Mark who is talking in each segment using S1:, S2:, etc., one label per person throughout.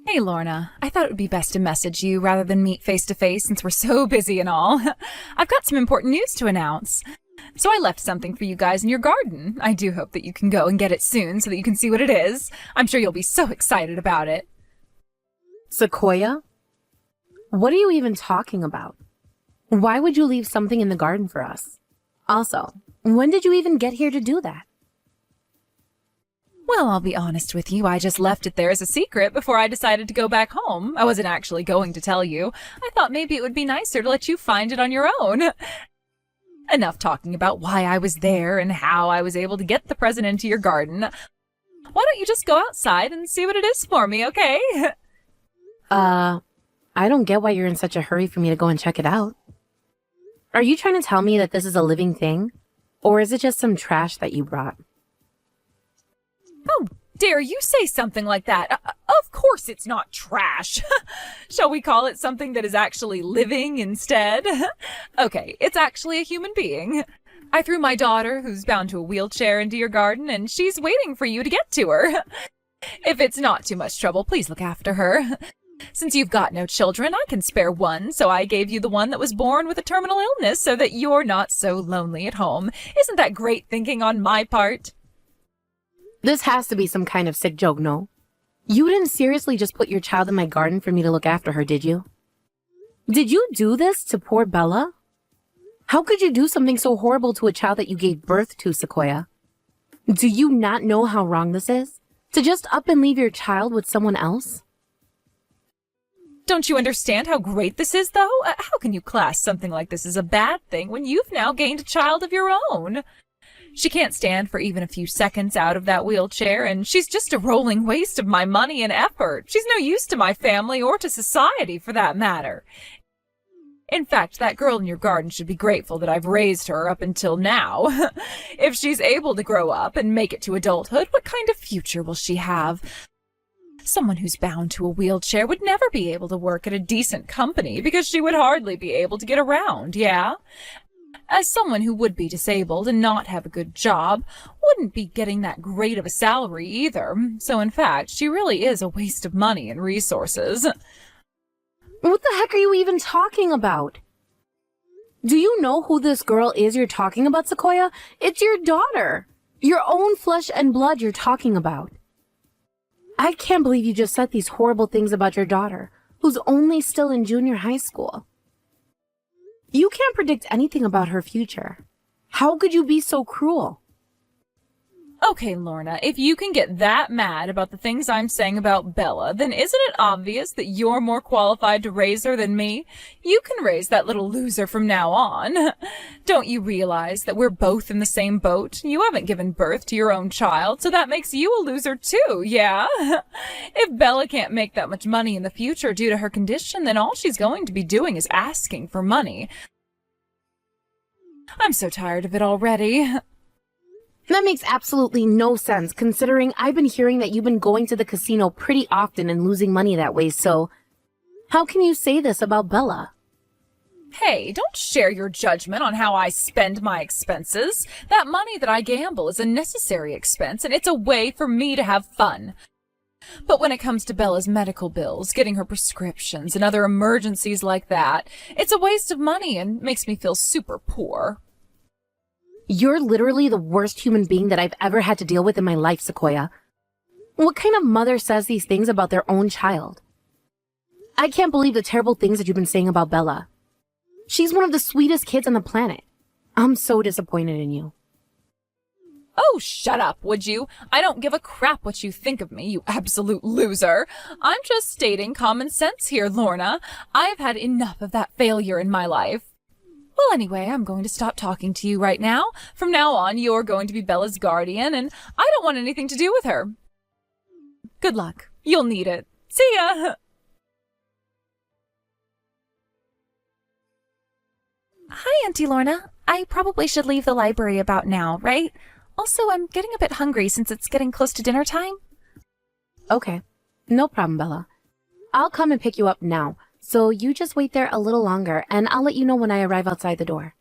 S1: Hey, Lorna. I thought it would be best to message you rather than meet face to face since we're so busy and all. I've got some important news to announce. So I left something for you guys in your garden. I do hope that you can go and get it soon so that you can see what it is. I'm sure you'll be so excited about it.
S2: Sequoia? What are you even talking about? Why would you leave something in the garden for us? Also, when did you even get here to do that?
S1: Well, I'll be honest with you. I just left it there as a secret before I decided to go back home. I wasn't actually going to tell you. I thought maybe it would be nicer to let you find it on your own. Enough talking about why I was there and how I was able to get the present into your garden. Why don't you just go outside and see what it is for me, okay?
S2: I don't get why you're in such a hurry for me to go and check it out. Are you trying to tell me that this is a living thing? Or is it just some trash that you brought?
S1: How dare you say something like that? Of course it's not trash. Shall we call it something that is actually living instead? Okay, it's actually a human being. I threw my daughter, who's bound to a wheelchair, into your garden, and she's waiting for you to get to her. If it's not too much trouble, please look after her. Since you've got no children, I can spare one, so I gave you the one that was born with a terminal illness so that you're not so lonely at home. Isn't that great thinking on my part?
S2: This has to be some kind of sick joke, no? You didn't seriously just put your child in my garden for me to look after her, did you? Did you do this to poor Bella? How could you do something so horrible to a child that you gave birth to, Sequoia? Do you not know how wrong this is? To just up and leave your child with someone else?
S1: Don't you understand how great this is, though? How can you class something like this as a bad thing when you've now gained a child of your own? She can't stand for even a few seconds out of that wheelchair, and she's just a rolling waste of my money and effort. She's no use to my family or to society, for that matter. In fact, that girl in your garden should be grateful that I've raised her up until now. If she's able to grow up and make it to adulthood, what kind of future will she have? Someone who's bound to a wheelchair would never be able to work at a decent company because she would hardly be able to get around, yeah? As someone who would be disabled and not have a good job, wouldn't be getting that great of a salary either. So in fact, she really is a waste of money and resources.
S2: What the heck are you even talking about? Do you know who this girl is you're talking about, Sequoia? It's your daughter. Your own flesh and blood you're talking about. I can't believe you just said these horrible things about your daughter, who's only still in junior high school. You can't predict anything about her future. How could you be so cruel?
S1: Okay, Lorna, if you can get that mad about the things I'm saying about Bella, then isn't it obvious that you're more qualified to raise her than me? You can raise that little loser from now on. Don't you realize that we're both in the same boat? You haven't given birth to your own child, so that makes you a loser too, yeah? If Bella can't make that much money in the future due to her condition, then all she's going to be doing is asking for money. I'm so tired of it already.
S2: That makes absolutely no sense, considering I've been hearing that you've been going to the casino pretty often and losing money that way, so how can you say this about Bella?
S1: Hey, don't share your judgment on how I spend my expenses. That money that I gamble is a necessary expense, and it's a way for me to have fun. But when it comes to Bella's medical bills, getting her prescriptions, and other emergencies like that, it's a waste of money and makes me feel super poor.
S2: You're literally the worst human being that I've ever had to deal with in my life, Sequoia. What kind of mother says these things about their own child? I can't believe the terrible things that you've been saying about Bella. She's one of the sweetest kids on the planet. I'm so disappointed in you.
S1: Oh, shut up, would you? I don't give a crap what you think of me, you absolute loser. I'm just stating common sense here, Lorna. I've had enough of that failure in my life. Well, anyway, I'm going to stop talking to you right now. From now on, you're going to be Bella's guardian, and I don't want anything to do with her. Good luck. You'll need it. See ya! Hi, Auntie Lorna. I probably should leave the library about now, right? Also, I'm getting a bit hungry since it's getting close to dinner time.
S2: Okay. No problem, Bella. I'll come and pick you up now. So you just wait there a little longer, and I'll let you know when I arrive outside the door.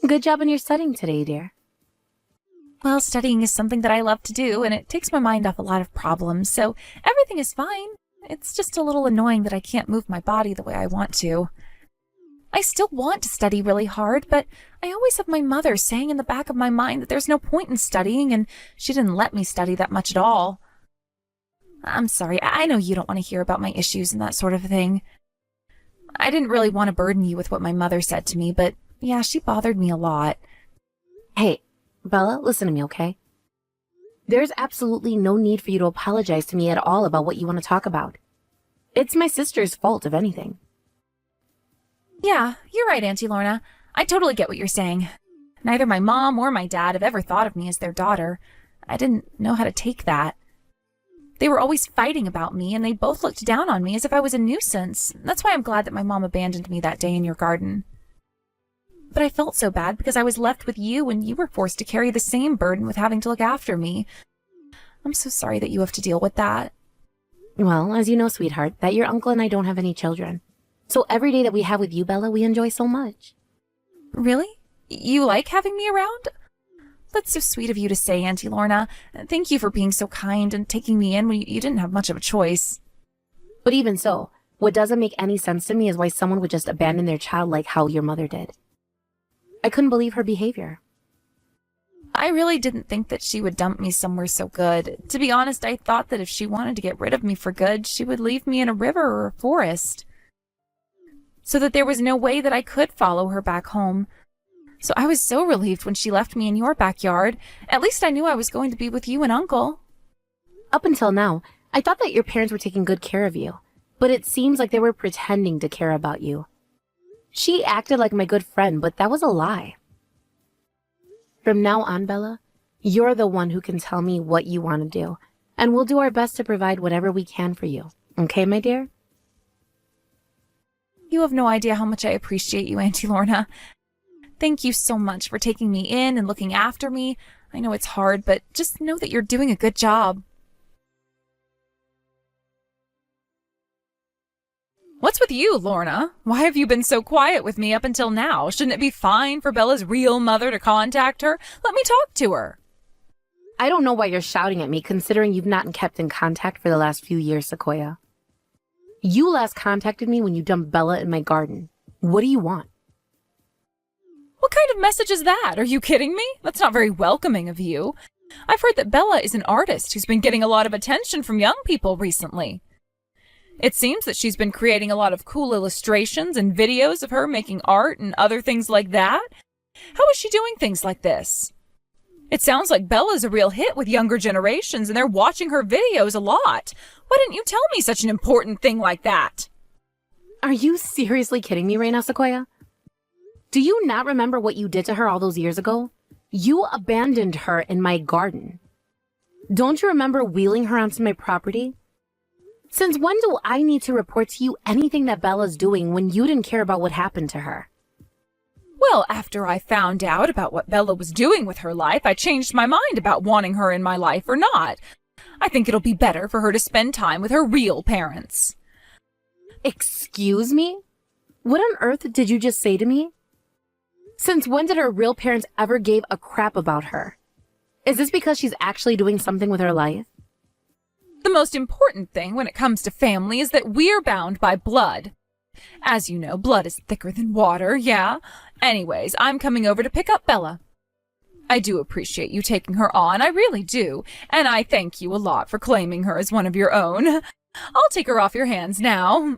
S2: Good job on your studying today, dear.
S1: Well, studying is something that I love to do, and it takes my mind off a lot of problems, so everything is fine. It's just a little annoying that I can't move my body the way I want to. I still want to study really hard, but I always have my mother saying in the back of my mind that there's no point in studying, and she didn't let me study that much at all. I'm sorry, I know you don't want to hear about my issues and that sort of thing. I didn't really want to burden you with what my mother said to me, but yeah, she bothered me a lot.
S2: Hey, Bella, listen to me, okay? There's absolutely no need for you to apologize to me at all about what you want to talk about. It's my sister's fault, if anything.
S1: Yeah, you're right, Auntie Lorna. I totally get what you're saying. Neither my mom or my dad have ever thought of me as their daughter. I didn't know how to take that. They were always fighting about me, and they both looked down on me as if I was a nuisance. That's why I'm glad that my mom abandoned me that day in your garden. But I felt so bad because I was left with you, and you were forced to carry the same burden with having to look after me. I'm so sorry that you have to deal with that.
S2: Well, as you know, sweetheart, that your uncle and I don't have any children. So every day that we have with you, Bella, we enjoy so much.
S1: Really? You like having me around? That's so sweet of you to say, Auntie Lorna. Thank you for being so kind and taking me in when you didn't have much of a choice.
S2: But even so, what doesn't make any sense to me is why someone would just abandon their child like how your mother did. I couldn't believe her behavior.
S1: I really didn't think that she would dump me somewhere so good. To be honest, I thought that if she wanted to get rid of me for good, she would leave me in a river or a forest, so that there was no way that I could follow her back home. So I was so relieved when she left me in your backyard. At least I knew I was going to be with you and Uncle.
S2: Up until now, I thought that your parents were taking good care of you, but it seems like they were pretending to care about you. She acted like my good friend, but that was a lie. From now on, Bella, you're the one who can tell me what you want to do, and we'll do our best to provide whatever we can for you. Okay, my dear?
S1: You have no idea how much I appreciate you, Auntie Lorna. Thank you so much for taking me in and looking after me. I know it's hard, but just know that you're doing a good job. What's with you, Lorna? Why have you been so quiet with me up until now? Shouldn't it be fine for Bella's real mother to contact her? Let me talk to her.
S2: I don't know why you're shouting at me, considering you've not kept in contact for the last few years, Sequoia. You last contacted me when you dumped Bella in my garden. What do you want?
S1: What kind of message is that? Are you kidding me? That's not very welcoming of you. I've heard that Bella is an artist who's been getting a lot of attention from young people recently. It seems that she's been creating a lot of cool illustrations and videos of her making art and other things like that. How is she doing things like this? It sounds like Bella's a real hit with younger generations and they're watching her videos a lot. Why didn't you tell me such an important thing like that?
S2: Are you seriously kidding me right now, Sequoia? Do you not remember what you did to her all those years ago? You abandoned her in my garden. Don't you remember wheeling her onto my property? Since when do I need to report to you anything that Bella's doing when you didn't care about what happened to her?
S1: Well, after I found out about what Bella was doing with her life, I changed my mind about wanting her in my life or not. I think it'll be better for her to spend time with her real parents.
S2: Excuse me? What on earth did you just say to me? Since when did her real parents ever give a crap about her? Is this because she's actually doing something with her life?
S1: The most important thing when it comes to family is that we're bound by blood. As you know, blood is thicker than water, yeah? Anyways, I'm coming over to pick up Bella. I do appreciate you taking her on, I really do, and I thank you a lot for claiming her as one of your own. I'll take her off your hands now.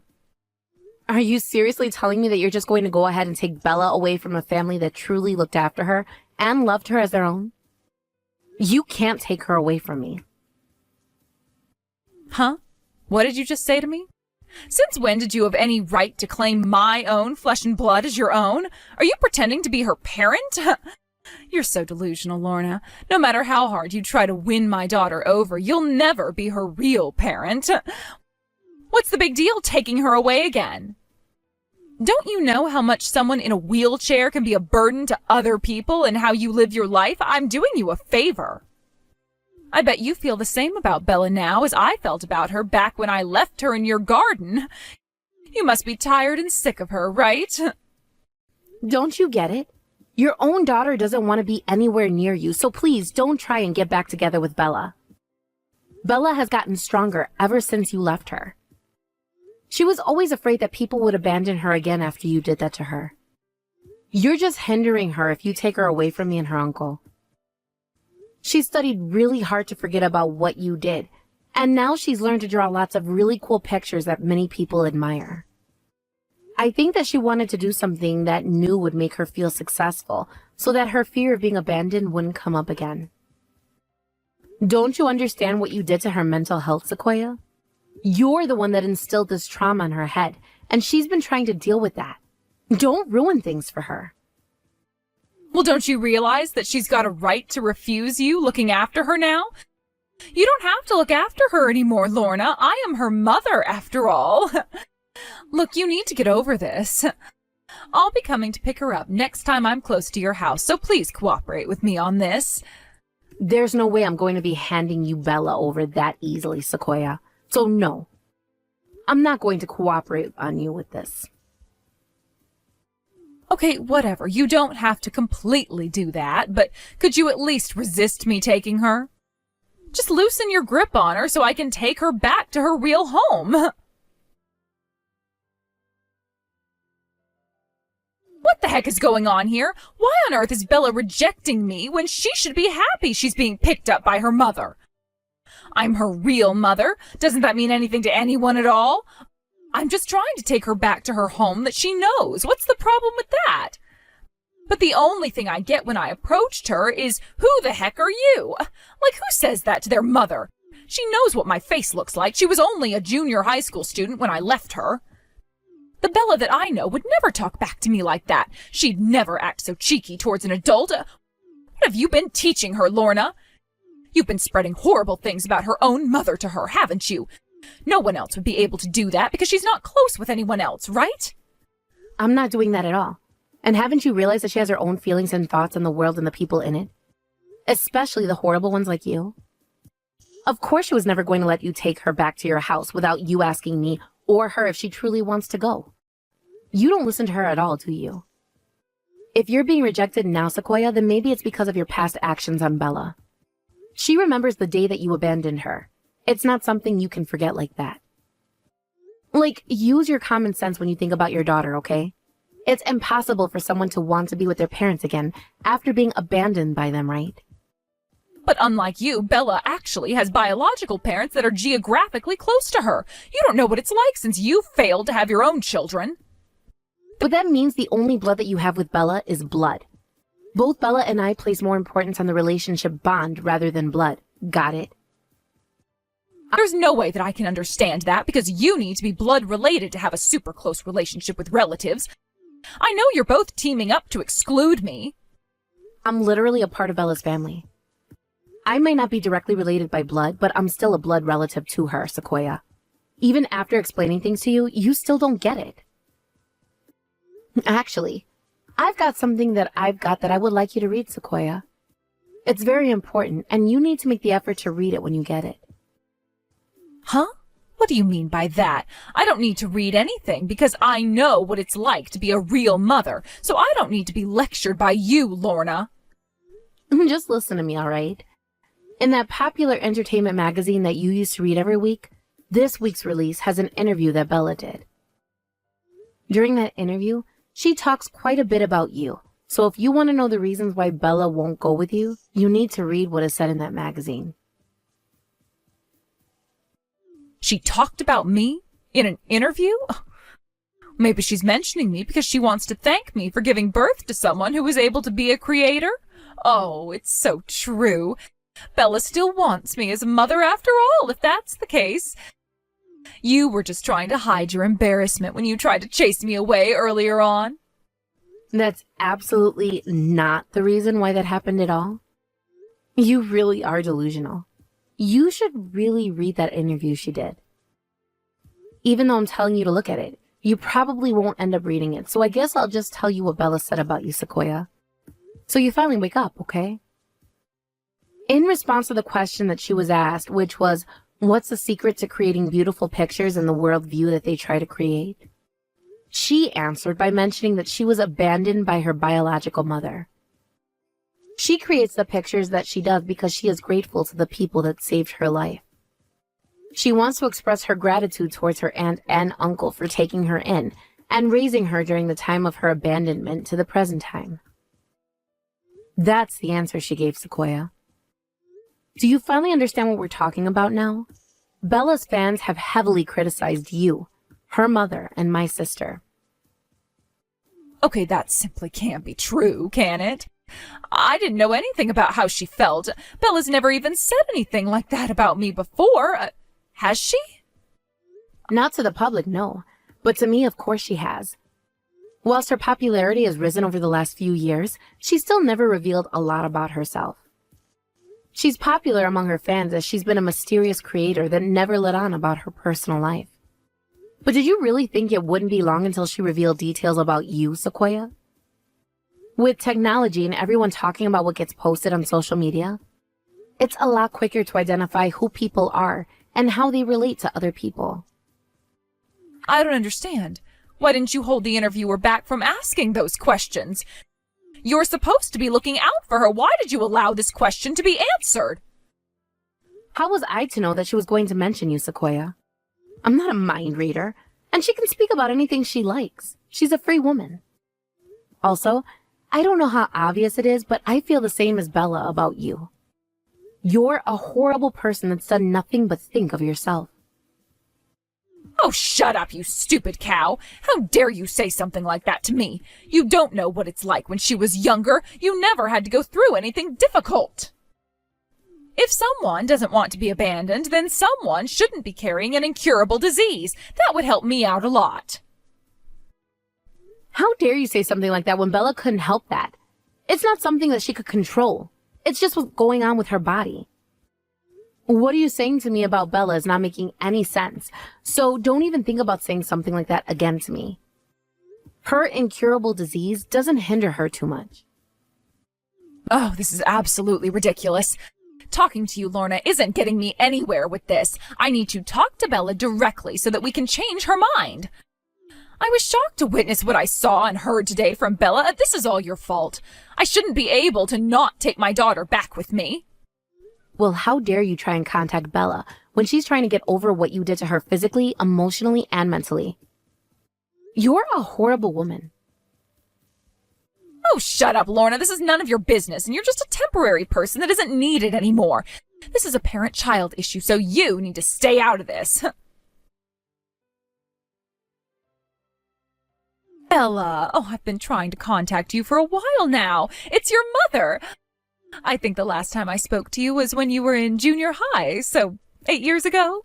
S2: Are you seriously telling me that you're just going to go ahead and take Bella away from a family that truly looked after her and loved her as their own? You can't take her away from me.
S1: Huh? What did you just say to me? Since when did you have any right to claim my own flesh and blood as your own? Are you pretending to be her parent? You're so delusional, Lorna. No matter how hard you try to win my daughter over, you'll never be her real parent. What's the big deal taking her away again? Don't you know how much someone in a wheelchair can be a burden to other people and how you live your life? I'm doing you a favor. I bet you feel the same about Bella now as I felt about her back when I left her in your garden. You must be tired and sick of her, right?
S2: Don't you get it? Your own daughter doesn't want to be anywhere near you, so please don't try and get back together with Bella. Bella has gotten stronger ever since you left her. She was always afraid that people would abandon her again after you did that to her. You're just hindering her if you take her away from me and her uncle. She studied really hard to forget about what you did, and now she's learned to draw lots of really cool pictures that many people admire. I think that she wanted to do something that new would make her feel successful, so that her fear of being abandoned wouldn't come up again. Don't you understand what you did to her mental health, Sequoia? You're the one that instilled this trauma in her head, and she's been trying to deal with that. Don't ruin things for her.
S1: Well, don't you realize that she's got a right to refuse you looking after her now? You don't have to look after her anymore, Lorna. I am her mother, after all. Look, you need to get over this. I'll be coming to pick her up next time I'm close to your house, so please cooperate with me on this.
S2: There's no way I'm going to be handing you Bella over that easily, Sequoia. So no, I'm not going to cooperate on you with this.
S1: Okay, whatever. You don't have to completely do that, but could you at least resist me taking her? Just loosen your grip on her so I can take her back to her real home. What the heck is going on here? Why on earth is Bella rejecting me when she should be happy she's being picked up by her mother? I'm her real mother. Doesn't that mean anything to anyone at all? I'm just trying to take her back to her home that she knows. What's the problem with that? But the only thing I get when I approached her is, who the heck are you? Like, who says that to their mother? She knows what my face looks like. She was only a junior high school student when I left her. The Bella that I know would never talk back to me like that. She'd never act so cheeky towards an adult. What have you been teaching her, Lorna? You've been spreading horrible things about her own mother to her, haven't you? No one else would be able to do that because she's not close with anyone else, right?
S2: I'm not doing that at all. And haven't you realized that she has her own feelings and thoughts on the world and the people in it? Especially the horrible ones like you. Of course she was never going to let you take her back to your house without you asking me or her if she truly wants to go. You don't listen to her at all, do you? If you're being rejected now, Sequoia, then maybe it's because of your past actions on Bella. She remembers the day that you abandoned her. It's not something you can forget like that. Like, use your common sense when you think about your daughter, okay? It's impossible for someone to want to be with their parents again after being abandoned by them, right?
S1: But unlike you, Bella actually has biological parents that are geographically close to her. You don't know what it's like since you failed to have your own children.
S2: But that means the only blood that you have with Bella is blood. Both Bella and I place more importance on the relationship bond rather than blood. Got it?
S1: There's no way that I can understand that because you need to be blood related to have a super close relationship with relatives. I know you're both teaming up to exclude me.
S2: I'm literally a part of Bella's family. I may not be directly related by blood, but I'm still a blood relative to her, Sequoia. Even after explaining things to you, you still don't get it. Actually, I've got something that I would like you to read, Sequoia. It's very important, and you need to make the effort to read it when you get it.
S1: Huh? What do you mean by that? I don't need to read anything because I know what it's like to be a real mother, so I don't need to be lectured by you, Lorna.
S2: Just listen to me, all right? In that popular entertainment magazine that you used to read every week, this week's release has an interview that Bella did. During that interview, she talks quite a bit about you, so if you want to know the reasons why Bella won't go with you, you need to read what is said in that magazine.
S1: She talked about me in an interview? Maybe she's mentioning me because she wants to thank me for giving birth to someone who was able to be a creator? Oh, it's so true. Bella still wants me as a mother after all, if that's the case. You were just trying to hide your embarrassment when you tried to chase me away earlier on.
S2: That's absolutely not the reason why that happened at all. You really are delusional. You should really read that interview she did. Even though I'm telling you to look at it, you probably won't end up reading it, so I guess I'll just tell you what Bella said about you, Sequoia. So you finally wake up, okay? In response to the question that she was asked, which was, what's the secret to creating beautiful pictures in the worldview that they try to create? She answered by mentioning that she was abandoned by her biological mother. She creates the pictures that she does because she is grateful to the people that saved her life. She wants to express her gratitude towards her aunt and uncle for taking her in and raising her during the time of her abandonment to the present time. That's the answer she gave Sequoia. Do you finally understand what we're talking about now? Bella's fans have heavily criticized you, her mother, and my sister.
S1: Okay, that simply can't be true, can it? I didn't know anything about how she felt. Bella's never even said anything like that about me before. Has she?
S2: Not to the public, no. But to me, of course she has. Whilst her popularity has risen over the last few years, she still never revealed a lot about herself. She's popular among her fans as she's been a mysterious creator that never let on about her personal life. But did you really think it wouldn't be long until she revealed details about you, Sequoia? With technology and everyone talking about what gets posted on social media, it's a lot quicker to identify who people are and how they relate to other people.
S1: I don't understand. Why didn't you hold the interviewer back from asking those questions? You're supposed to be looking out for her. Why did you allow this question to be answered?
S2: How was I to know that she was going to mention you, Sequoia? I'm not a mind reader, and she can speak about anything she likes. She's a free woman. Also, I don't know how obvious it is, but I feel the same as Bella about you. You're a horrible person that's done nothing but think of yourself.
S1: Oh, shut up, you stupid cow. How dare you say something like that to me? You don't know what it's like when she was younger. You never had to go through anything difficult. If someone doesn't want to be abandoned, then someone shouldn't be carrying an incurable disease. That would help me out a lot.
S2: How dare you say something like that when Bella couldn't help that? It's not something that she could control. It's just what's going on with her body. What are you saying to me about Bella is not making any sense, so don't even think about saying something like that again to me. Her incurable disease doesn't hinder her too much.
S1: Oh, this is absolutely ridiculous. Talking to you, Lorna, isn't getting me anywhere with this. I need to talk to Bella directly so that we can change her mind. I was shocked to witness what I saw and heard today from Bella. This is all your fault. I shouldn't be able to not take my daughter back with me.
S2: Well, how dare you try and contact Bella when she's trying to get over what you did to her physically, emotionally, and mentally? You're a horrible woman.
S1: Oh, shut up, Lorna. This is none of your business, and you're just a temporary person that isn't needed anymore. This is a parent-child issue, so you need to stay out of this. Bella, oh, I've been trying to contact you for a while now. It's your mother. I think the last time I spoke to you was when you were in junior high, so 8 years ago.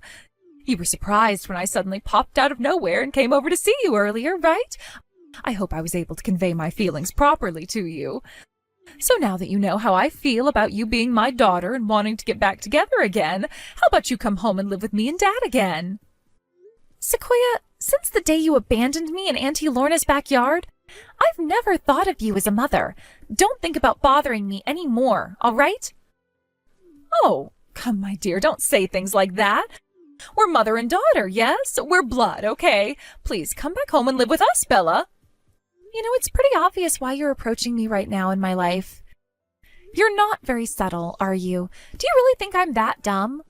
S1: You were surprised when I suddenly popped out of nowhere and came over to see you earlier, right? I hope I was able to convey my feelings properly to you. So now that you know how I feel about you being my daughter and wanting to get back together again, how about you come home and live with me and Dad again? Sequoia, since the day you abandoned me in Auntie Lorna's backyard, I've never thought of you as a mother. Don't think about bothering me anymore, all right? Oh, come, my dear, don't say things like that. We're mother and daughter, yes? We're blood, okay? Please come back home and live with us, Bella. You know, it's pretty obvious why you're approaching me right now in my life. You're not very subtle, are you? Do you really think I'm that dumb?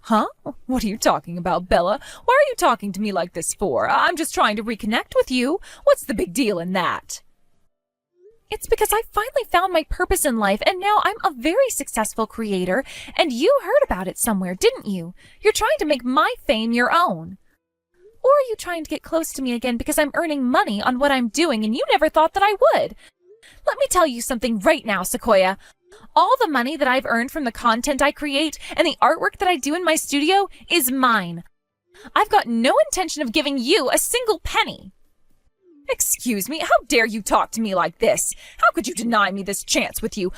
S1: Huh? What are you talking about, Bella? Why are you talking to me like this for? I'm just trying to reconnect with you. What's the big deal in that? It's because I finally found my purpose in life, and now I'm a very successful creator, and you heard about it somewhere, didn't you? You're trying to make my fame your own. Or are you trying to get close to me again because I'm earning money on what I'm doing, and you never thought that I would? Let me tell you something right now, Sequoia. All the money that I've earned from the content I create and the artwork that I do in my studio is mine. I've got no intention of giving you a single penny. Excuse me, how dare you talk to me like this? How could you deny me this chance with you?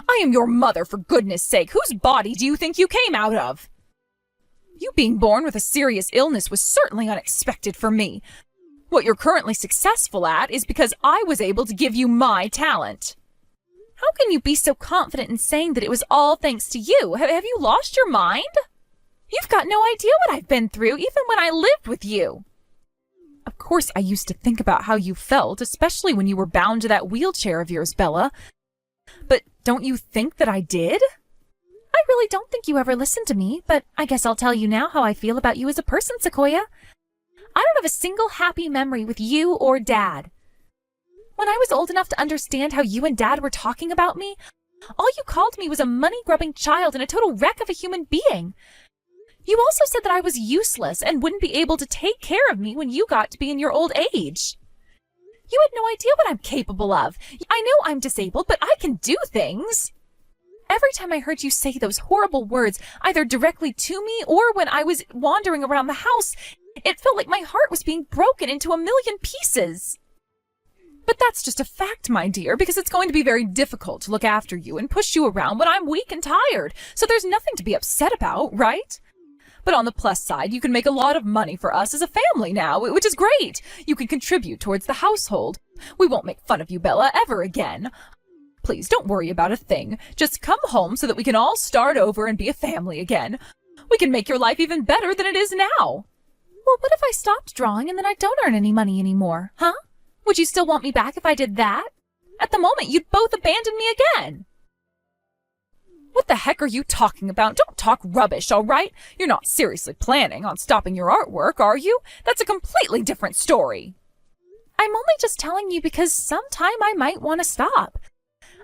S1: I am your mother, for goodness sake. Whose body do you think you came out of? You being born with a serious illness was certainly unexpected for me. What you're currently successful at is because I was able to give you my talent. How can you be so confident in saying that it was all thanks to you? Have you lost your mind? You've got no idea what I've been through, even when I lived with you. Of course, I used to think about how you felt, especially when you were bound to that wheelchair of yours, Bella. But don't you think that I did? I I really don't think you ever listened to me, but I guess I'll tell you now how I feel about you as a person, Sequoia. I don't have a single happy memory with you or Dad. When I was old enough to understand how you and Dad were talking about me, all you called me was a money-grubbing child and a total wreck of a human being. You also said that I was useless and wouldn't be able to take care of me when you got to be in your old age. You had no idea what I'm capable of. I know I'm disabled, but I can do things. Every time I heard you say those horrible words, either directly to me or when I was wandering around the house, it felt like my heart was being broken into a million pieces. But that's just a fact, my dear, because it's going to be very difficult to look after you and push you around when I'm weak and tired, so there's nothing to be upset about, right? But on the plus side, you can make a lot of money for us as a family now, which is great. You can contribute towards the household. We won't make fun of you, Bella, ever again. Please don't worry about a thing. Just come home so that we can all start over and be a family again. We can make your life even better than it is now. Well, what if I stopped drawing and then I don't earn any money anymore, huh? Would you still want me back if I did that? At the moment, you'd both abandon me again. What the heck are you talking about? Don't talk rubbish, all right? You're not seriously planning on stopping your artwork, are you? That's a completely different story. I'm only just telling you because sometime I might want to stop.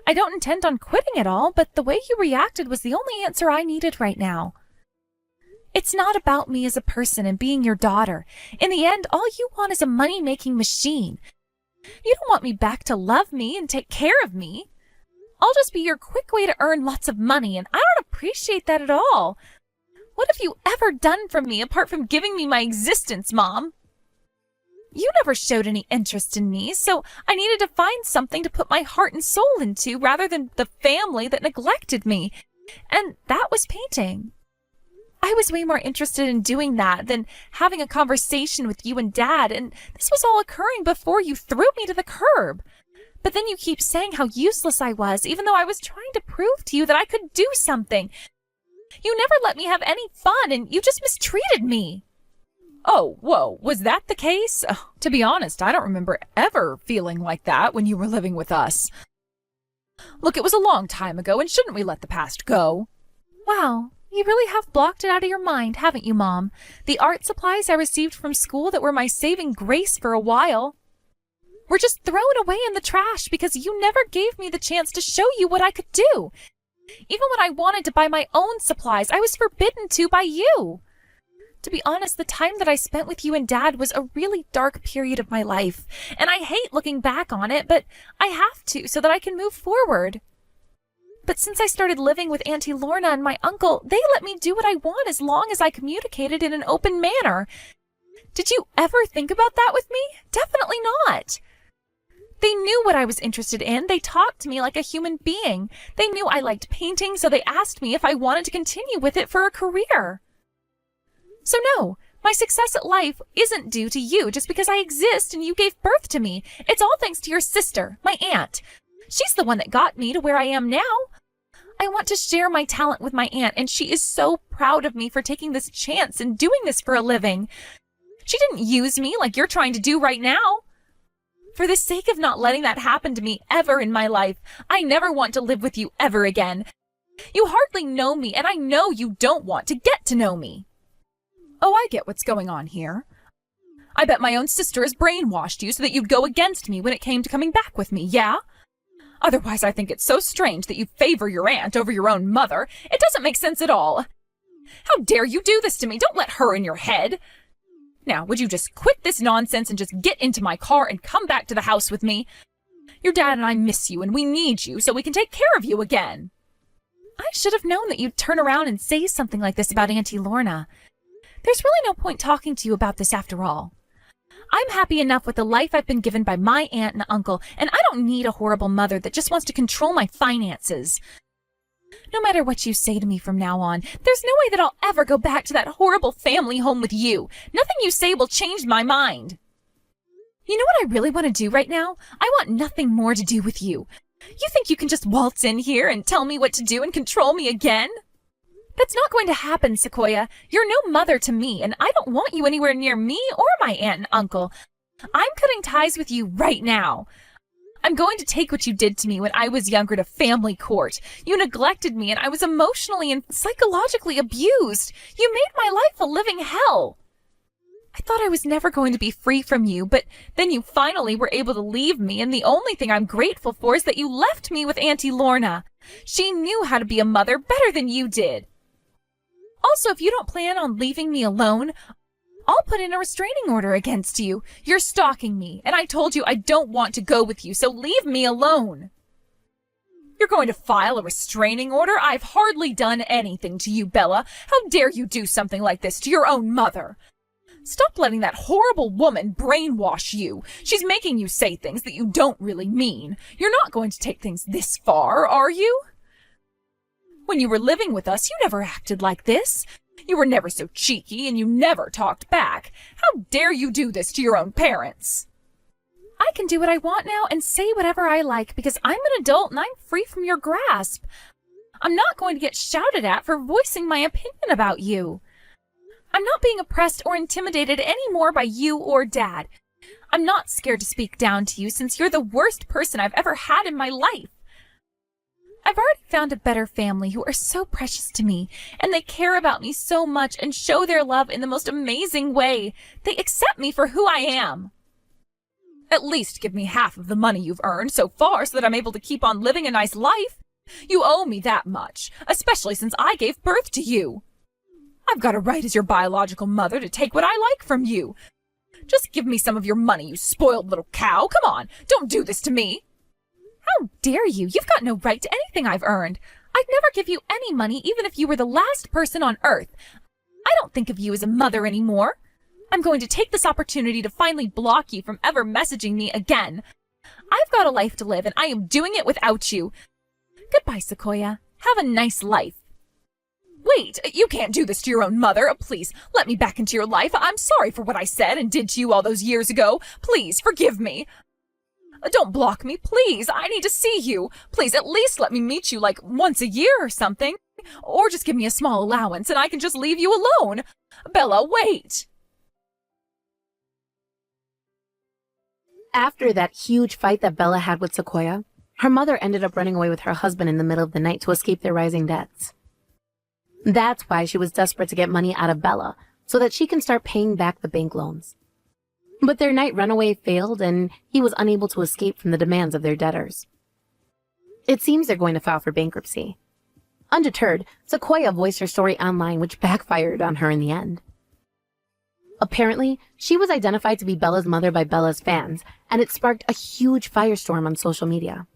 S1: I don't intend on quitting at all, but the way you reacted was the only answer I needed right now. It's not about me as a person and being your daughter. In the end, all you want is a money-making machine. You don't want me back to love me and take care of me. I'll just be your quick way to earn lots of money, and I don't appreciate that at all. What have you ever done for me apart from giving me my existence, Mom? You never showed any interest in me, so I needed to find something to put my heart and soul into rather than the family that neglected me, and that was painting. I was way more interested in doing that than having a conversation with you and Dad, and this was all occurring before you threw me to the curb. But then you keep saying how useless I was, even though I was trying to prove to you that I could do something. You never let me have any fun, and you just mistreated me. Oh, whoa, was that the case? To be honest, I don't remember ever feeling like that when you were living with us. Look, it was a long time ago, and shouldn't we let the past go? Wow. You really have blocked it out of your mind, haven't you, Mom? The art supplies I received from school that were my saving grace for a while were just thrown away in the trash because you never gave me the chance to show you what I could do. Even when I wanted to buy my own supplies, I was forbidden to by you. To be honest, the time that I spent with you and Dad was a really dark period of my life, and I hate looking back on it, but I have to so that I can move forward. But since I started living with Auntie Lorna and my uncle, they let me do what I want as long as I communicated in an open manner. Did you ever think about that with me? Definitely not. They knew what I was interested in. They talked to me like a human being. They knew I liked painting, so they asked me if I wanted to continue with it for a career. So no, my success at life isn't due to you just because I exist and you gave birth to me. It's all thanks to your sister, my aunt. She's the one that got me to where I am now. I want to share my talent with my aunt, and she is so proud of me for taking this chance and doing this for a living. She didn't use me like you're trying to do right now. For the sake of not letting that happen to me ever in my life, I never want to live with you ever again. You hardly know me, and I know you don't want to get to know me. Oh, I get what's going on here. I bet my own sister has brainwashed you so that you'd go against me when it came to coming back with me, yeah? Otherwise, I think it's so strange that you favor your aunt over your own mother. It doesn't make sense at all. How dare you do this to me? Don't let her in your head. Now, would you just quit this nonsense and just get into my car and come back to the house with me? Your dad and I miss you, and we need you so we can take care of you again. I should have known that you'd turn around and say something like this about Auntie Lorna. There's really no point talking to you about this after all. I'm happy enough with the life I've been given by my aunt and uncle, and I don't need a horrible mother that just wants to control my finances. No matter what you say to me from now on, there's no way that I'll ever go back to that horrible family home with you. Nothing you say will change my mind. You know what I really want to do right now? I want nothing more to do with you. You think you can just waltz in here and tell me what to do and control me again? That's not going to happen, Sequoia. You're no mother to me, and I don't want you anywhere near me or my aunt and uncle. I'm cutting ties with you right now. I'm going to take what you did to me when I was younger to family court. You neglected me and I was emotionally and psychologically abused. You made my life a living hell. I thought I was never going to be free from you, but then you finally were able to leave me, and the only thing I'm grateful for is that you left me with Auntie Lorna. She knew how to be a mother better than you did. Also, if you don't plan on leaving me alone, I'll put in a restraining order against you. You're stalking me, and I told you I don't want to go with you, so leave me alone. You're going to file a restraining order? I've hardly done anything to you, Bella. How dare you do something like this to your own mother? Stop letting that horrible woman brainwash you. She's making you say things that you don't really mean. You're not going to take things this far, are you? When you were living with us, you never acted like this. You were never so cheeky, and you never talked back. How dare you do this to your own parents? I can do what I want now and say whatever I like because I'm an adult and I'm free from your grasp. I'm not going to get shouted at for voicing my opinion about you. I'm not being oppressed or intimidated anymore by you or Dad. I'm not scared to speak down to you since you're the worst person I've ever had in my life. I've already found a better family who are so precious to me, and they care about me so much and show their love in the most amazing way. They accept me for who I am. At least give me half of the money you've earned so far so that I'm able to keep on living a nice life. You owe me that much, especially since I gave birth to you. I've got a right as your biological mother to take what I like from you. Just give me some of your money, you spoiled little cow. Come on, don't do this to me. How dare you? You've got no right to anything I've earned. I'd never give you any money even if you were the last person on earth. I don't think of you as a mother anymore. I'm going to take this opportunity to finally block you from ever messaging me again. I've got a life to live and I am doing it without you. Goodbye, Sequoia. Have a nice life. Wait, you can't do this to your own mother. Please, let me back into your life. I'm sorry for what I said and did to you all those years ago. Please, forgive me. Don't block me, please. I need to see you. Please, at least let me meet you like once a year or something. Or just give me a small allowance and I can just leave you alone. Bella, wait.
S2: After that huge fight that Bella had with Sequoia, her mother ended up running away with her husband in the middle of the night to escape their rising debts. That's why she was desperate to get money out of Bella, so that she can start paying back the bank loans. But their night runaway failed, and he was unable to escape from the demands of their debtors. It seems they're going to file for bankruptcy. Undeterred, Sequoia voiced her story online, which backfired on her in the end. Apparently, she was identified to be Bella's mother by Bella's fans, and it sparked a huge firestorm on social media.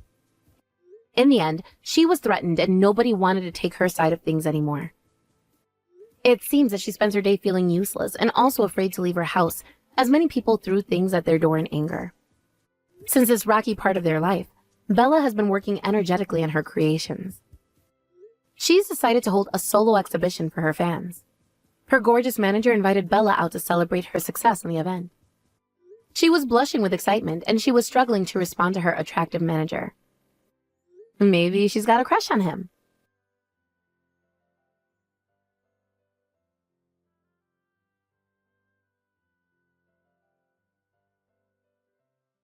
S2: In the end, she was threatened and nobody wanted to take her side of things anymore. It seems that she spends her day feeling useless and also afraid to leave her house, as many people threw things at their door in anger. Since this rocky part of their life, Bella has been working energetically on her creations. She's decided to hold a solo exhibition for her fans. Her gorgeous manager invited Bella out to celebrate her success in the event. She was blushing with excitement and she was struggling to respond to her attractive manager. Maybe she's got a crush on him.